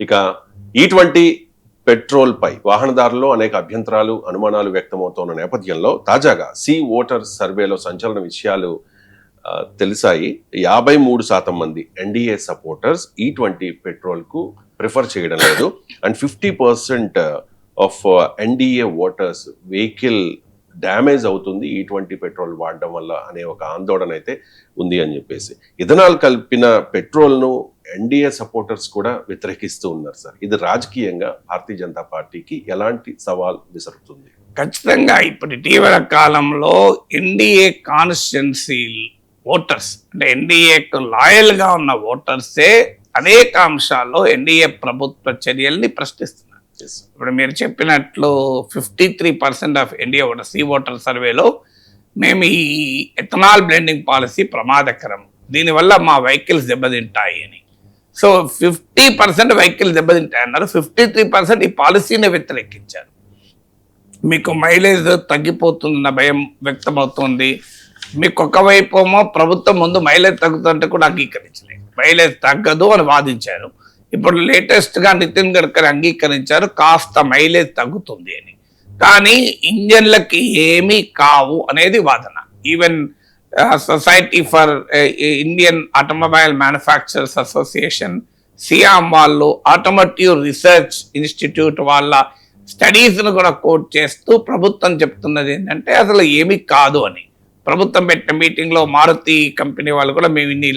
ఇక E20 petrol పై వాహనదారుల్లో అనేక అభ్యంతరాలు అనుమానాలు వ్యక్తమవుతున్న నేపథ్యంలో తాజాగా సి ఓటర్ సర్వేలో సంచలన విషయాలు తెలిసాయి. 53% మంది ఎన్డీఏ సపోర్టర్స్ E20 పెట్రోల్ కు ప్రిఫర్ చేయడం లేదు and 50% of NDA voters vehicle damage అవుతుంది E20 పెట్రోల్ వాడడం వల్ల అనే ఒక ఆందోళన అయితే ఉంది అని చెప్పేసి. ఇథనాల్ కలిపిన పెట్రోల్ ను ఎన్డీఏ సపోర్టర్స్ కూడా వ్యతిరేకిస్తూ ఉన్నారు సార్. ఇది రాజకీయంగా భారతీయ జనతా పార్టీకి ఎలాంటి సవాల్ విసురుతుంది? ఖచ్చితంగా ఇప్పుడు ఇటీవల కాలంలో ఎన్డీఏ కాన్స్టిట్యున్సీ ఓటర్స్ అంటే ఎన్డీఏకు లాయల్ గా ఉన్న ఓటర్సే అనేక అంశాల్లో ఎన్డీఏ ప్రభుత్వ చర్యల్ని ప్రశ్నిస్తున్నారు. ఇప్పుడు మీరు చెప్పినట్లు 53% of NDA voter C voter సర్వేలో మేము ఈ ఎథనాల్ బ్లెండింగ్ పాలసీ ప్రమాదకరం, దీనివల్ల మా వెహికల్స్ దెబ్బతింటాయి అని. సో 50% వెహికల్స్ దెబ్బతింటాయి అన్నారు, 53% ఈ పాలసీని వ్యతిరేకించారు. మీకు మైలేజ్ తగ్గిపోతుందన్న భయం వ్యక్తమవుతుంది. మీకు ఒకవైపు ఏమో ప్రభుత్వం ముందు మైలేజ్ తగ్గుతుంటే కూడా అంగీకరించలేదు, మైలేజ్ తగ్గదు అని వాదించారు. ఇప్పుడు లేటెస్ట్గా నితిన్ గడ్కరీ అంగీకరించారు కాస్త మైలేజ్ తగ్గుతుంది అని. కానీ ఇంజన్లకి ఏమీ కావు అనేది వాదన. Even society for Indian automobile manufacturers association SIAM వాళ్ళు ఆటోమోటివ్ రీసెర్చ్ ఇన్స్టిట్యూట్ వాళ్ళ స్టడీస్ను కూడా కోట్ చేస్తూ ప్రభుత్వం చెప్తున్నది ఏంటంటే అసలు ఏమీ కాదు అని. ప్రభుత్వం పెట్టిన మీటింగ్లో మారుతి కంపెనీ వాళ్ళు కూడా మేము ఇన్ని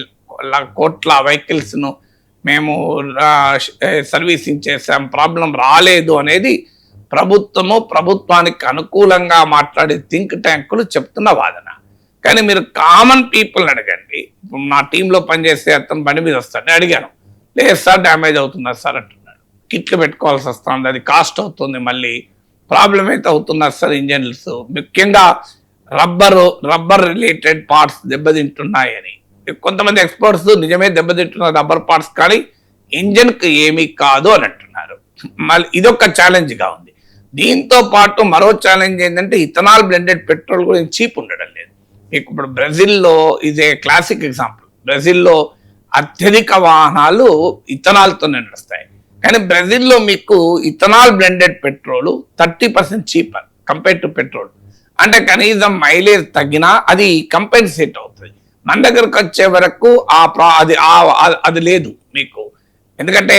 కోట్ల వెహికల్స్ను మేము సర్వీసింగ్ చేసాం, ప్రాబ్లం రాలేదు అనేది ప్రభుత్వానికి అనుకూలంగా మాట్లాడే థింక్ ట్యాంకులు చెప్తున్న వాదన. కానీ మీరు కామన్ పీపుల్ అడగండి. నా టీంలో పనిచేసే అతను బండి మీద వస్తాడు, అడిగాను, లేదు సార్ డ్యామేజ్ అవుతున్నారు సార్ అంటున్నాడు, కిట్లు పెట్టుకోవాల్సి వస్తుంది, అది కాస్ట్ అవుతుంది, మళ్ళీ ప్రాబ్లం అయితే అవుతున్నారు సార్ ఇంజన్స్, ముఖ్యంగా రబ్బర్ రిలేటెడ్ పార్ట్స్ దెబ్బతింటున్నాయని. కొంతమంది ఎక్స్పర్ట్స్ నిజమే దెబ్బతింటున్నారు రబ్బర్ పార్ట్స్, కానీ ఇంజన్కి ఏమీ కాదు అని అంటున్నారు. మళ్ళీ ఇదొక ఛాలెంజ్గా ఉంది. దీంతో పాటు మరో ఛాలెంజ్ ఏంటంటే ఇథనాల్ బ్లెండెడ్ పెట్రోల్ కూడా చీప్ ఉండడం లేదు. మీకు ఇప్పుడు బ్రెజిల్లో ఇదే క్లాసిక్ ఎగ్జాంపుల్. బ్రెజిల్లో అత్యధిక వాహనాలు ఇథనాల్తోనే నడుస్తాయి, కానీ బ్రెజిల్లో మీకు ethanol blended petrol 30% cheaper compare to petrol. అంటే కనీసం మైలేజ్ తగ్గినా అది కంపెన్సేట్ అవుతుంది. మన దగ్గరకు వచ్చే వరకు అది లేదు మీకు. ఎందుకంటే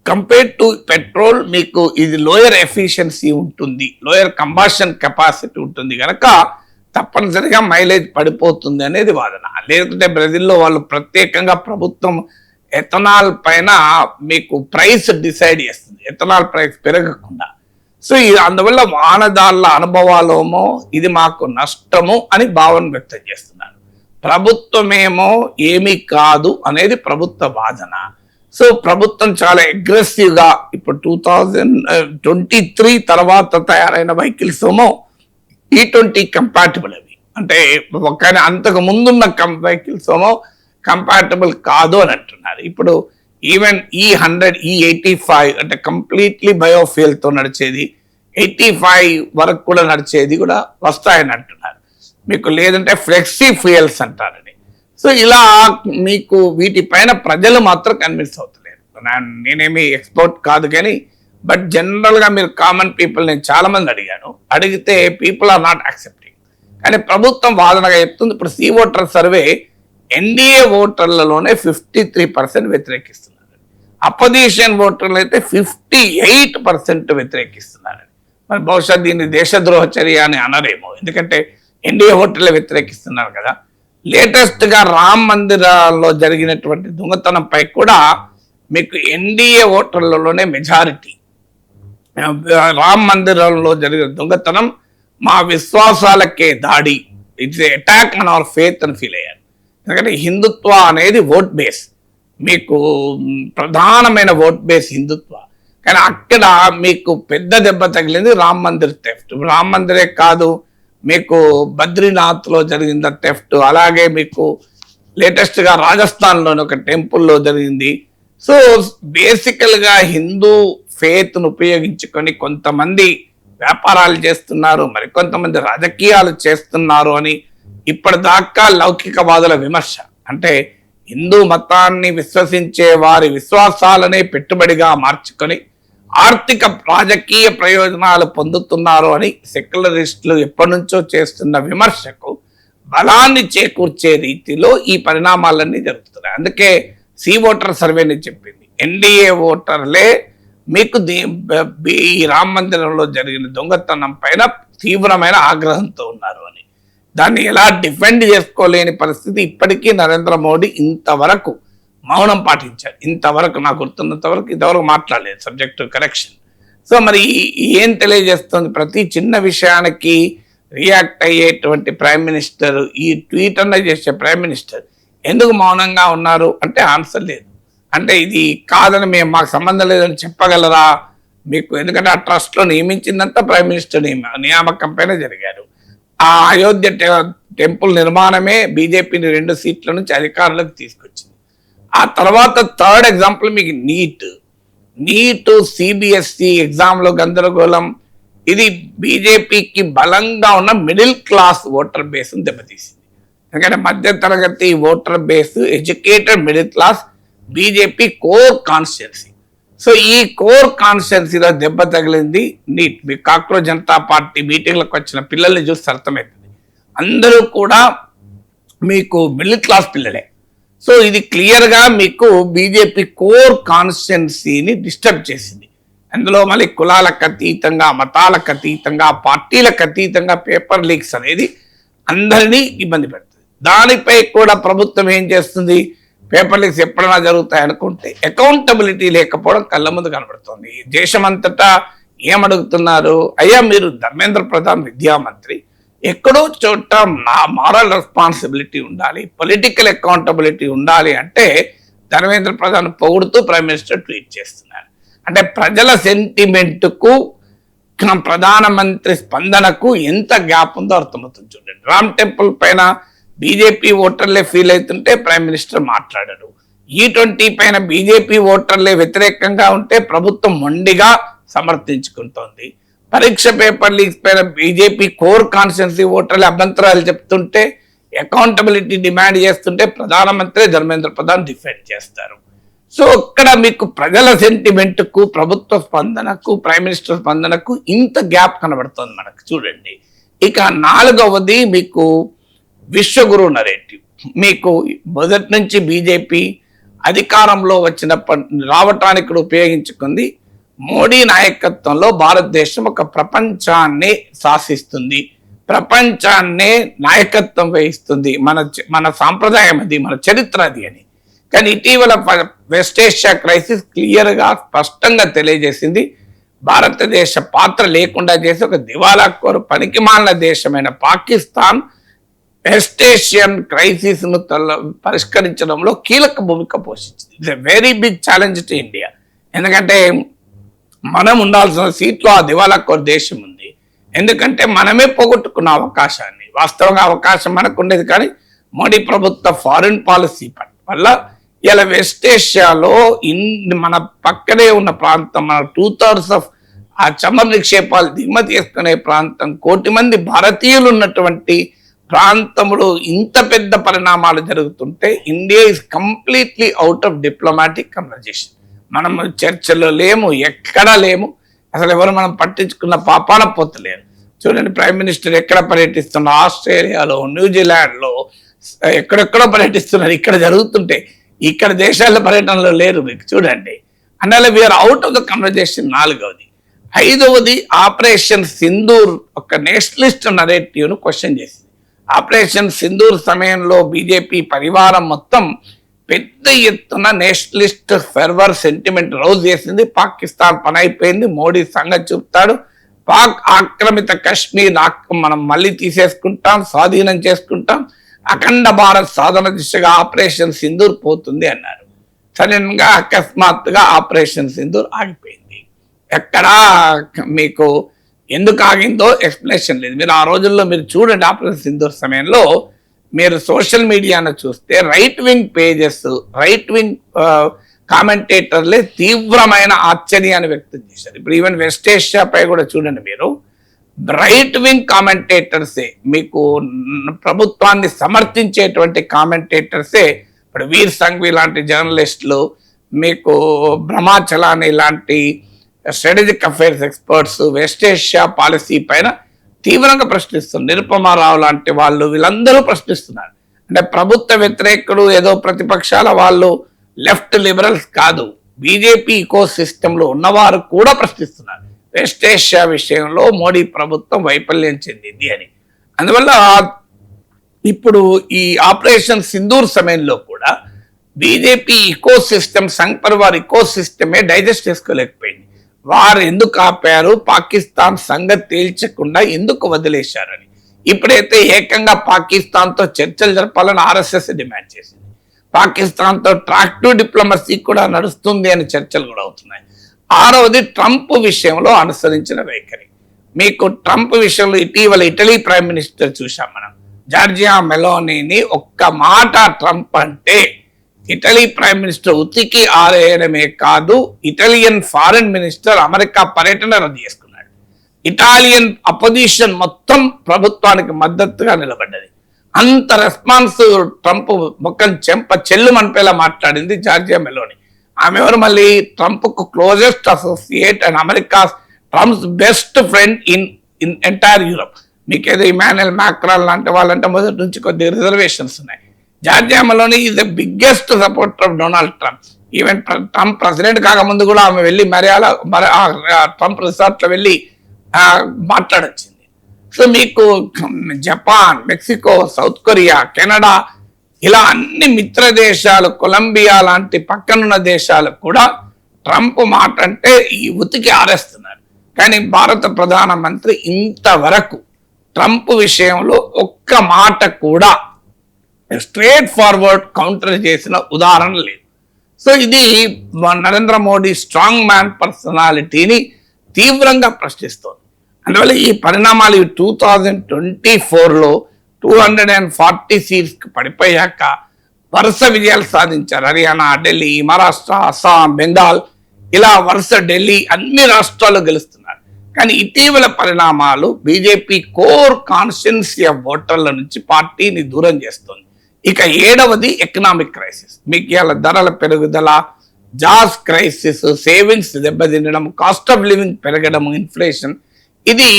కంపేర్ టు పెట్రోల్ మీకు ఇది లోయర్ ఎఫిషియన్సీ ఉంటుంది, లోయర్ కంబషన్ కెపాసిటీ ఉంటుంది కనుక తప్పనిసరిగా మైలేజ్ పడిపోతుంది అనేది వాదన. లేకుంటే బ్రెజిల్లో వాళ్ళు ప్రత్యేకంగా ప్రభుత్వం ఎథనాల్ పైన మీకు ప్రైస్ డిసైడ్ చేస్తుంది, ఎథనాల్ ప్రైస్ పెరగకుండా. సో అందువల్ల వాహనదారుల అనుభవాలేమో ఇది మాకు నష్టము అని భావన వ్యక్తం చేస్తున్నారు. ప్రభుత్వమేమో ఏమీ కాదు అనేది ప్రభుత్వ వాదన. సో ప్రభుత్వం చాలా అగ్రెసివ్గా ఇప్పుడు 2023 తర్వాత తయారైన వెహికల్స్ ఏమో E20 కంపాటబుల్ అవి, అంటే కానీ అంతకు ముందున్న వెహికల్స్ ఏమో కంపాటబుల్ కాదు అని అంటున్నారు. ఇప్పుడు ఈవెన్ E100 E85 అంటే కంప్లీట్లీ బయోఫ్యూయల్తో నడిచేది, 85 వరకు కూడా నడిచేది కూడా వస్తాయని అంటున్నారు. మీకు లేదంటే ఫ్లెక్సీ ఫ్యూయల్స్ అంటారని. సో ఇలా మీకు వీటిపైన ప్రజలు మాత్రం కన్విన్స్ అవుతలేరు. నేనేమి ఎక్స్పర్ట్ కాదు కానీ బట్ జనరల్గా మీరు కామన్ పీపుల్ నేను చాలా మంది అడిగాను, అడిగితే పీపుల్ ఆర్ నాట్ యాక్సెప్టింగ్. కానీ ప్రభుత్వం వాదనగా చెప్తుంది. ఇప్పుడు సి ఓటర్ సర్వే ఎన్డీఏ ఓటర్లలోనే 53% వ్యతిరేకిస్తున్నారు, అపోజిషన్ ఓటర్లు అయితే 58% వ్యతిరేకిస్తున్నారు. మరి బహుశా దీన్ని దేశద్రోహ చర్య అని అనరేమో, ఎందుకంటే ఎన్డీఏ ఓటర్లు వ్యతిరేకిస్తున్నారు కదా. లేటెస్ట్గా రామ్ మందిరాల్లో జరిగినటువంటి దొంగతనంపై కూడా మీకు ఎన్డీఏ ఓటర్లలోనే మెజారిటీ. రామ్ మందిరంలో జరిగిన దొంగతనం మా విశ్వాసాలకే దాడి, it's attack on hour faith అని ఫీల్ అయ్యారు. ఎందుకంటే హిందుత్వ అనేది ఓట్ బేస్, మీకు ప్రధానమైన ఓట్ బేస్ హిందుత్వ. కానీ అక్కడ మీకు పెద్ద దెబ్బ తగిలింది రామ్ మందిర్ థెఫ్ట్. రామ్ మందిరే కాదు, మీకు బద్రీనాథ్లో జరిగింది థెఫ్ట్, అలాగే మీకు లేటెస్ట్గా రాజస్థాన్లోని ఒక టెంపుల్లో జరిగింది. సో బేసికల్గా హిందూ ఫేత్ను ఉపయోగించుకొని కొంతమంది వ్యాపారాలు చేస్తున్నారు, మరికొంతమంది రాజకీయాలు చేస్తున్నారు అని ఇప్పటిదాకా లౌకికవాదుల విమర్శ. అంటే హిందూ మతాన్ని విశ్వసించే వారి విశ్వాసాలనే పెట్టుబడిగా మార్చుకొని ఆర్థిక రాజకీయ ప్రయోజనాలు పొందుతున్నారు అని సెక్యులరిస్టులు ఎప్పటి నుంచో చేస్తున్న విమర్శకు బలాన్ని చేకూర్చే రీతిలో ఈ పరిణామాలన్నీ జరుగుతున్నాయి. అందుకే సి ఓటర్ సర్వేని చెప్పింది, ఎన్డీఏ ఓటర్లే మీకు ఈ రామ మందిరంలో జరిగిన దొంగతనం పైన తీవ్రమైన ఆగ్రహంతో ఉన్నారు అని. దాన్ని ఎలా డిఫెండ్ చేసుకోలేని పరిస్థితి ఇప్పటికీ నరేంద్ర మోడీ ఇంతవరకు మౌనం పాటించారు. ఇంతవరకు నాకు గుర్తున్నంత వరకు ఇంతవరకు మాట్లాడలేదు సబ్జెక్టు కరెక్షన్. సో మరి ఏం తెలియజేస్తుంది? ప్రతి చిన్న విషయానికి రియాక్ట్ అయ్యేటువంటి ప్రైమ్ మినిస్టర్, ఈ ట్వీట్ అన్న చేసే ప్రైమ్ మినిస్టర్ ఎందుకు మౌనంగా ఉన్నారు అంటే ఆన్సర్ లేదు. అంటే ఇది కాదని మాకు సంబంధం లేదని చెప్పగలరా మీకు? ఎందుకంటే ఆ ట్రస్ట్లో నియమించిందంతా ప్రైమ్ మినిస్టర్ నియామకం పైన జరిగారు. ఆ అయోధ్య టెంపుల్ నిర్మాణమే బీజేపీని 2 సీట్ల నుంచి అధికారులకు తీసుకొచ్చింది. ఆ తర్వాత థర్డ్ ఎగ్జాంపుల్ మీకు నీట్ సిబిఎస్ఈ ఎగ్జామ్లో గందరగోళం. ఇది బీజేపీకి బలంగా ఉన్న మిడిల్ క్లాస్ ఓటర్ బేస్ను దెబ్బతీసింది. ఎందుకంటే మధ్యతరగతి voter base, educated middle class BJP core constituency. So ఈ కోర్ కాన్స్టిట్యున్సీలో దెబ్బ తగిలింది నీట్. మీ కాక్రోజ్ జనతా పార్టీ మీటింగ్లకు వచ్చిన పిల్లల్ని చూసి అర్థమవుతుంది, అందరూ కూడా మీకు మిడిల్ క్లాస్ పిల్లలే. సో ఇది క్లియర్గా మీకు బీజేపీ కోర్ కాన్స్టిట్యున్సీని డిస్టర్బ్ చేసింది. అందులో మళ్ళీ కులాలకు అతీతంగా, మతాలకు అతీతంగా, పార్టీలకు అతీతంగా పేపర్ లీక్స్ అనేది అందరినీ ఇబ్బంది పెడుతుంది. దానిపై కూడా ప్రభుత్వం ఏం చేస్తుంది? పేపర్ లీక్స్ ఎప్పుడైనా జరుగుతాయి అనుకుంటే అకౌంటబిలిటీ లేకపోవడం కళ్ళ ముందు కనబడుతుంది. దేశమంతటా ఏమడుగుతున్నారు? అయ్యా మీరు ధర్మేంద్ర ప్రధాన్ విద్యామంత్రి, ఎక్కడో చోట మారల్ రెస్పాన్సిబిలిటీ ఉండాలి, పొలిటికల్ అకౌంటబిలిటీ ఉండాలి అంటే ధర్మేంద్ర ప్రధాన్ పొగుడుతూ ప్రైమ్ మినిస్టర్ ట్వీట్ చేస్తున్నారు. అంటే ప్రజల సెంటిమెంట్కు ప్రధానమంత్రి స్పందనకు ఎంత గ్యాప్ ఉందో అర్థమవుతుంది. చూడండి, రామ్ టెంపుల్ పైన బీజేపీ ఓటర్లే ఫీల్ అవుతుంటే ప్రైమ్ మినిస్టర్ మాట్లాడరు. E20 పైన బీజేపీ ఓటర్లే వ్యతిరేకంగా ఉంటే ప్రభుత్వం మొండిగా సమర్థించుకుంటోంది. పరీక్ష పేపర్ లీక్స్ పైన బీజేపీ కోర్ కాన్స్టిట్యున్సీ ఓటర్లు అభ్యంతరాలు చెప్తుంటే, అకౌంటబిలిటీ డిమాండ్ చేస్తుంటే ప్రధానమంత్రి ధర్మేంద్ర ప్రధాన్ డిఫెండ్ చేస్తారు. సో ఇక్కడ మీకు ప్రజల సెంటిమెంట్కు, ప్రభుత్వ స్పందనకు, ప్రైమ్ మినిస్టర్ స్పందనకు ఇంత గ్యాప్ కనబడుతుంది మనకు. చూడండి, ఇక 4వది మీకు విశ్వగురు నరేటివ్. మీకు మొదటి నుంచి బీజేపీ అధికారంలో రావటానికి ఉపయోగించుకుంది. మోడీ నాయకత్వంలో భారతదేశం ఒక ప్రపంచాన్ని శాసిస్తుంది, ప్రపంచాన్నే నాయకత్వం వహిస్తుంది, మన సాంప్రదాయం అది, మన చరిత్ర అది అని. కానీ ఇటీవల వెస్ట్ ఏషియా క్రైసిస్ క్లియర్గా స్పష్టంగా తెలియజేసింది, భారతదేశ పాత్ర లేకుండా చేసి ఒక దివాలాకోరు పనికిమాలిన దేశమైన పాకిస్తాన్ వెస్ట్ ఏషియన్ క్రైసిస్ ను పరిష్కరించడంలో కీలక భూమిక పోషించింది. It's a very big challenge to India. ఎందుకంటే మనం ఉండాల్సిన సీట్లో ఆ దివాలాకోరు దేశం ఉంది. ఎందుకంటే మనమే పోగొట్టుకున్న అవకాశాన్ని. వాస్తవంగా అవకాశం మనకు ఉండేది, కానీ మోడీ ప్రభుత్వ ఫారిన్ పాలసీ వల్ల ఇలా వెస్ట్ ఏషియాలో మన పక్కనే ఉన్న ప్రాంతం, మన 2/3 ఆఫ్ ఆ చమురు నిక్షేపాలు దిగుమతి చేసుకునే ప్రాంతం, 1 కోటి మంది భారతీయులు ఉన్నటువంటి ప్రాంతంలో ఇంత పెద్ద పరిణామాలు జరుగుతుంటే India is completely out of diplomatic conversation. మనం చర్చలో లేము, ఎక్కడా లేము, అసలు ఎవరు మనం పట్టించుకున్న పాపాన పోతలేరు. చూడండి, ప్రైమ్ మినిస్టర్ ఎక్కడ పర్యటిస్తున్నారు? ఆస్ట్రేలియాలో, న్యూజిలాండ్లో, ఎక్కడెక్కడో పర్యటిస్తున్నారు. ఇక్కడ జరుగుతుంటే ఇక్కడ దేశాల పర్యటనలో లేరు. మీకు చూడండి, అందువల్ల we're out of the conversation. 4వది. 5వది ఆపరేషన్ సింధూర్ ఒక నేషనలిస్ట్ నరేటివ్ను క్వశ్చన్ చేసింది. ఆపరేషన్ సింధూర్ సమయంలో బీజేపీ పరివారం మొత్తం పెద్ద ఎత్తున నేషనలిస్ట్ ఫెర్వర్ సెంటిమెంట్ రౌజ్ చేసింది. పాకిస్తాన్ పని అయిపోయింది, మోడీ సంగతి చూపుతాడు, పాక్ ఆక్రమిత కశ్మీర్ మనం మళ్ళీ తీసేసుకుంటాం, స్వాధీనం చేసుకుంటాం, అఖండ భారత్ సాధన దిశగా ఆపరేషన్ సింధూర్ పోతుంది అన్నారు. సడన్ గా అకస్మాత్తుగా ఆపరేషన్ సింధూర్ ఆగిపోయింది. ఎక్కడా మీకు ఎందుకు ఆగిందో ఎక్స్ప్లెనేషన్ లేదు. మీరు ఆ రోజుల్లో మీరు చూడండి, ఆపరేషన్ సింధూర్ సమయంలో మీరు సోషల్ మీడియాను చూస్తే right wing pages, right wing కామెంటేటర్లే తీవ్రమైన ఆశ్చర్యాన్ని వ్యక్తం చేశారు. ఇప్పుడు ఈవెన్ వెస్ట్ ఏషియాపై కూడా చూడండి, మీరు రైట్ వింగ్ కామెంటేటర్సే, మీకు ప్రభుత్వాన్ని సమర్థించేటువంటి కామెంటేటర్సే ఇప్పుడు వీర్ సంఘవి లాంటి జర్నలిస్టులు, మీకు బ్రహ్మాచలాని లాంటి strategic affairs experts west Asia policy పైన తీవ్రంగా ప్రశ్నిస్తున్నారు. నిరుపమారావు లాంటి వాళ్ళు వీళ్ళందరూ ప్రశ్నిస్తున్నారు. అంటే ప్రభుత్వ వ్యతిరేకుడు ఏదో ప్రతిపక్షాల వాళ్ళు లెఫ్ట్ లిబరల్స్ కాదు, బీజేపీ ఈకో సిస్టంలో ఉన్నవారు కూడా ప్రశ్నిస్తున్నారు. వెస్ట్ ఏషియా విషయంలో మోడీ ప్రభుత్వం వైఫల్యం చెందింది అని. అందువల్ల ఇప్పుడు ఈ ఆపరేషన్ సింధూర్ సమయంలో కూడా BJP eco system, Sangh Parivar eco సిస్టమే డైజెస్ట్ చేసుకోలేకపోయింది. వారు ఎందుకు ఆపారు, పాకిస్తాన్ సంగతి తేల్చకుండా ఎందుకు వదిలేశారని. ఇప్పుడైతే ఏకంగా పాకిస్తాన్తో చర్చలు జరపాలని ఆర్ఎస్ఎస్ డిమాండ్ చేసింది. పాకిస్తాన్తో ట్రాక్టివ్ డిప్లొమసీ కూడా నడుస్తుంది అని చర్చలు కూడా అవుతున్నాయి. ఆరవది ట్రంప్ విషయంలో అనుసరించిన వైఖరి. మీకు ట్రంప్ విషయంలో ఇటీవల ఇటలీ ప్రైమ్ మినిస్టర్ చూసాం మనం, జార్జియా మెలోనీని ఒక్క మాట ట్రంప్ అంటే ఇటలీ ప్రైమ్ మినిస్టర్ ఉతికి ఆరేయడమే కాదు, ఇటాలియన్ ఫారెన్ మినిస్టర్ అమెరికా పర్యటన రద్దు చేసుకున్నాడు. ఇటాలియన్ అపోజిషన్ మొత్తం ప్రభుత్వానికి మద్దతుగా నిలబడ్డది. అంత రెస్పాన్స్ ట్రంప్ మొక్కం చెల్లు మనిపేలా మాట్లాడింది జార్జియా మెలోని. ఆమె ఎవరు మళ్ళీ ట్రంప్ కు closest associate and America Trump's best friend in entire Europe. మీకేదో ఇమాన్యుయల్ మ్యాక్రాన్ లాంటి వాళ్ళంటే మొదటి నుంచి కొద్దిగా రిజర్వేషన్స్ ఉన్నాయి. Georgia Meloni is the biggest supporter of Donald Trump. Even Trump president కాకముందు కూడా ఆమె వెళ్ళి ట్రంప్ రిసార్ట్ లో వెళ్ళి మాట్లాడొచ్చింది. సో మీకు Japan, Mexico, south Korea, Canada ఇలా అన్ని మిత్ర దేశాలు, కొలంబియా లాంటి పక్కనున్న దేశాలు కూడా ట్రంప్ మాట అంటే ఈ ఉతికి ఆరేస్తున్నారు. కానీ భారత ప్రధానమంత్రి ఇంతవరకు ట్రంప్ విషయంలో ఒక్క మాట కూడా స్ట్రేట్ ఫార్వర్డ్ కౌంటర్ చేసిన ఉదాహరణ లేదు. సో ఇది నరేంద్ర మోడీ స్ట్రాంగ్ మ్యాన్ పర్సనాలిటీని తీవ్రంగా ప్రశ్నిస్తోంది. అందువల్ల ఈ పరిణామాలు 2024లో 240 సీట్స్కి పడిపోయాక వరుస విజయాలు సాధించారు. హర్యానా, ఢిల్లీ, మహారాష్ట్ర, అస్సాం, బెంగాల్ ఇలా వరుస ఢిల్లీ అన్ని రాష్ట్రాలు గెలుస్తున్నారు. కానీ ఇటీవల పరిణామాలు బీజేపీ కోర్ కాన్స్టిట్యుయెన్సీ ఓటర్ల నుంచి పార్టీని దూరం చేస్తుంది. ఇక 7వది ఎకనామిక్ క్రైసిస్. మీకు ఇవాళ ధరల పెరుగుదల, జాబ్స్ క్రైసిస్, సేవింగ్స్ దెబ్బతినడం, కాస్ట్ ఆఫ్ లివింగ్ పెరగడం, ఇన్ఫ్లేషన్, ఇది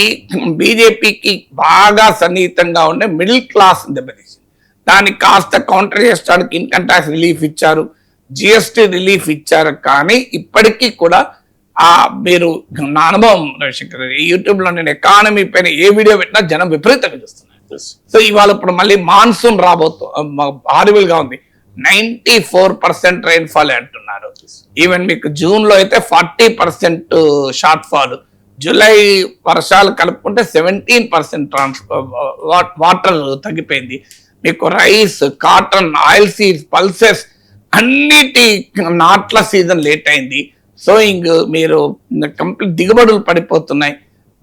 బీజేపీకి బాగా సన్నిహితంగా ఉండే మిడిల్ క్లాస్ దెబ్బతీసింది. దానికి కాస్త కౌంటర్ చేయడానికి ఇన్కమ్ ట్యాక్స్ రిలీఫ్ ఇచ్చారు, జిఎస్టీ రిలీఫ్ ఇచ్చారు. కానీ ఇప్పటికీ కూడా మీరు నా అనుభవం రవిశంకర్, యూట్యూబ్ లో నేను ఎకానమీ పైన ఏ వీడియో పెట్టినా జనం విపరీతంగా చూస్తున్నారు. సో ఇవాళ ఇప్పుడు మళ్ళీ మాన్సూన్ హారిబుల్ గా ఉంది. 94% రైన్ఫాల్ అంటున్నారు. ఈవెన్ మీకు జూన్ లో అయితే 40% షార్ట్ ఫాల్, జూలై వర్షాలు కలుపుకుంటే 17% వాటర్ తగ్గిపోయింది. మీకు rice, cotton, oil seeds, pulses అన్నిటి నాట్ల సీజన్ లేట్ అయింది. సోయింగ్ మీరు కంప్లీట్ దిగుబడులు పడిపోతున్నాయి.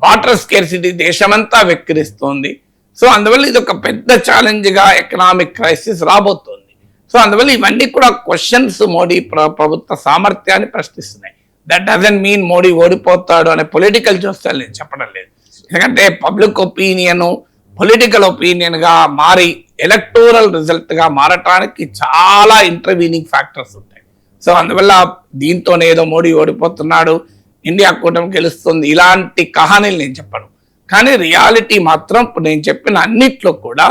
వాటర్ స్కేర్సిటీ దేశమంతా వెక్కిరిస్తోంది. సో అందువల్ల ఇది ఒక పెద్ద ఛాలెంజ్ గా ఎకనామిక్ క్రైసిస్ రాబోతోంది. సో అందువల్ల ఇవన్నీ కూడా క్వశ్చన్స్ మోడీ ప్రభుత్వ సామర్థ్యాన్ని ప్రశ్నిస్తున్నాయి. దట్ డజంట్ మీన్ మోడీ ఓడిపోతాడు అనే పొలిటికల్ జోస్యాలు నేను చెప్పడం లేదు. ఎందుకంటే పబ్లిక్ ఒపీనియన్ పొలిటికల్ ఒపీనియన్ గా మారి ఎలక్టోరల్ రిజల్ట్ గా మారటానికి చాలా ఇంటర్వీనింగ్ ఫ్యాక్టర్స్ ఉంటాయి. సో అందువల్ల దీంతోనే ఏదో మోడీ ఓడిపోతున్నాడు, ఇండియా కూటమి గెలుస్తుంది, ఇలాంటి కహానీలు నేను చెప్పను. కానీ రియాలిటీ మాత్రం నేను చెప్పిన అన్నిట్లో కూడా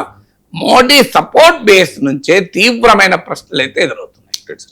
మోడీ సపోర్ట్ బేస్ నుంచే తీవ్రమైన ప్రశ్నలు అయితే ఎదురవుతాయి.